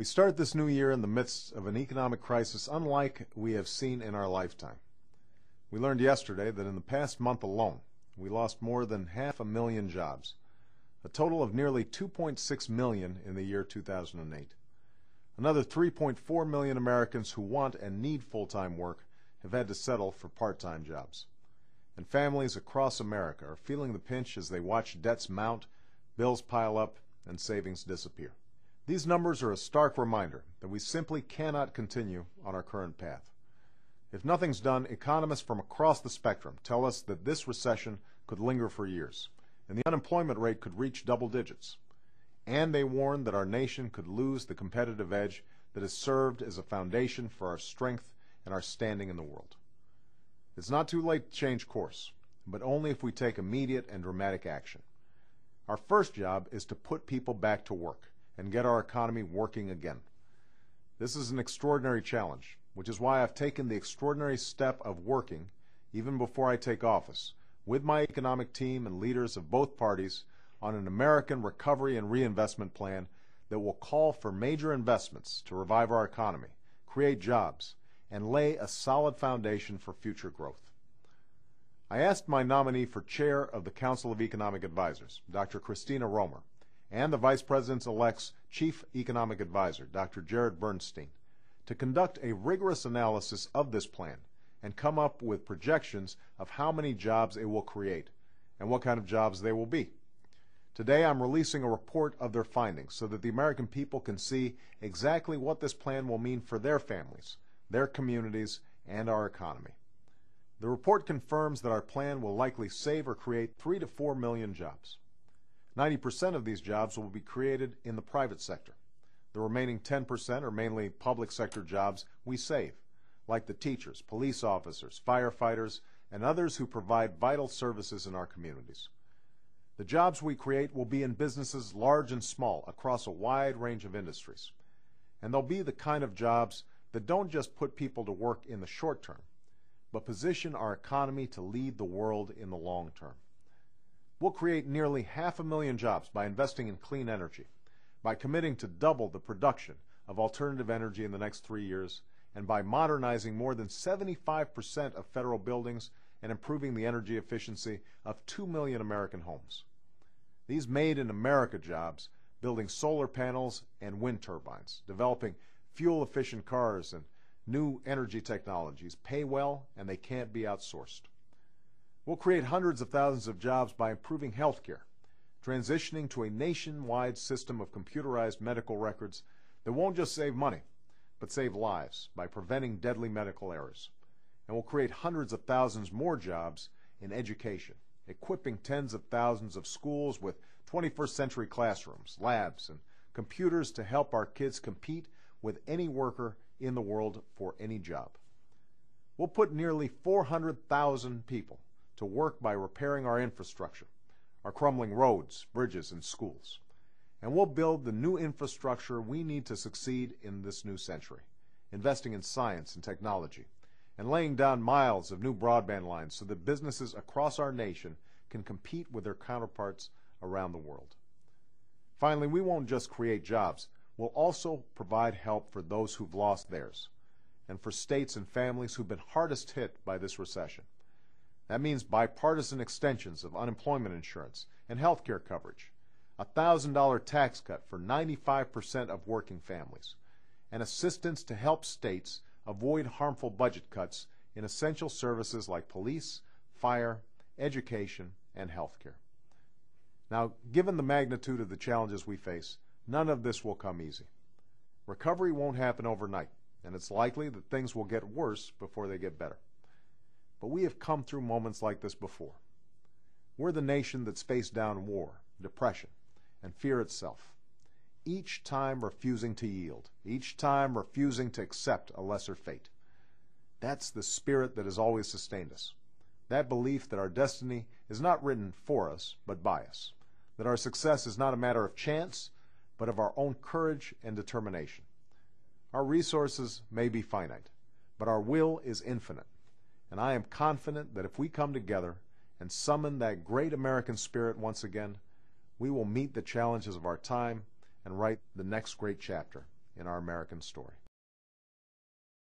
We start this new year in the midst of an economic crisis unlike we have seen in our lifetime. We learned yesterday that in the past month alone, we lost more than 500,000 jobs, a total of nearly 2.6 million in the year 2008. Another 3.4 million Americans who want and need full-time work have had to settle for part-time jobs. And families across America are feeling the pinch as they watch debts mount, bills pile up, and savings disappear. These numbers are a stark reminder that we simply cannot continue on our current path. If nothing's done, economists from across the spectrum tell us that this recession could linger for years, and the unemployment rate could reach double digits. And they warn that our nation could lose the competitive edge that has served as a foundation for our strength and our standing in the world. It's not too late to change course, but only if we take immediate and dramatic action. Our first job is to put people back to work and get our economy working again. This is an extraordinary challenge, which is why I've taken the extraordinary step of working, even before I take office, with my economic team and leaders of both parties on an American recovery and reinvestment plan that will call for major investments to revive our economy, create jobs, and lay a solid foundation for future growth. I asked my nominee for chair of the Council of Economic Advisors, Dr. Christina Romer, and the Vice President-elect's Chief Economic Advisor, Dr. Jared Bernstein, to conduct a rigorous analysis of this plan and come up with projections of how many jobs it will create and what kind of jobs they will be. Today I'm releasing a report of their findings so that the American people can see exactly what this plan will mean for their families, their communities, and our economy. The report confirms that our plan will likely save or create 3 to 4 million jobs. 90% of these jobs will be created in the private sector. The remaining 10% are mainly public sector jobs we save, like the teachers, police officers, firefighters, and others who provide vital services in our communities. The jobs we create will be in businesses large and small across a wide range of industries. And they'll be the kind of jobs that don't just put people to work in the short term, but position our economy to lead the world in the long term. We'll create nearly 500,000 jobs by investing in clean energy, by committing to double the production of alternative energy in the next 3 years, and by modernizing more than 75% of federal buildings and improving the energy efficiency of 2 million American homes. These Made in America jobs, building solar panels and wind turbines, developing fuel-efficient cars and new energy technologies, pay well and they can't be outsourced. We'll create hundreds of thousands of jobs by improving health care, transitioning to a nationwide system of computerized medical records that won't just save money, but save lives by preventing deadly medical errors. And we'll create hundreds of thousands more jobs in education, equipping tens of thousands of schools with 21st century classrooms, labs, and computers to help our kids compete with any worker in the world for any job. We'll put nearly 400,000 people to work by repairing our infrastructure, our crumbling roads, bridges, and schools. And we'll build the new infrastructure we need to succeed in this new century, investing in science and technology, and laying down miles of new broadband lines so that businesses across our nation can compete with their counterparts around the world. Finally, we won't just create jobs, we'll also provide help for those who've lost theirs, and for states and families who've been hardest hit by this recession. That means bipartisan extensions of unemployment insurance and health care coverage, a $1,000 tax cut for 95% of working families, and assistance to help states avoid harmful budget cuts in essential services like police, fire, education, and health care. Now, given the magnitude of the challenges we face, none of this will come easy. Recovery won't happen overnight, and it's likely that things will get worse before they get better. But we have come through moments like this before. We're the nation that's faced down war, depression, and fear itself, each time refusing to yield, each time refusing to accept a lesser fate. That's the spirit that has always sustained us, that belief that our destiny is not written for us, but by us, that our success is not a matter of chance, but of our own courage and determination. Our resources may be finite, but our will is infinite. And I am confident that if we come together and summon that great American spirit once again, we will meet the challenges of our time and write the next great chapter in our American story.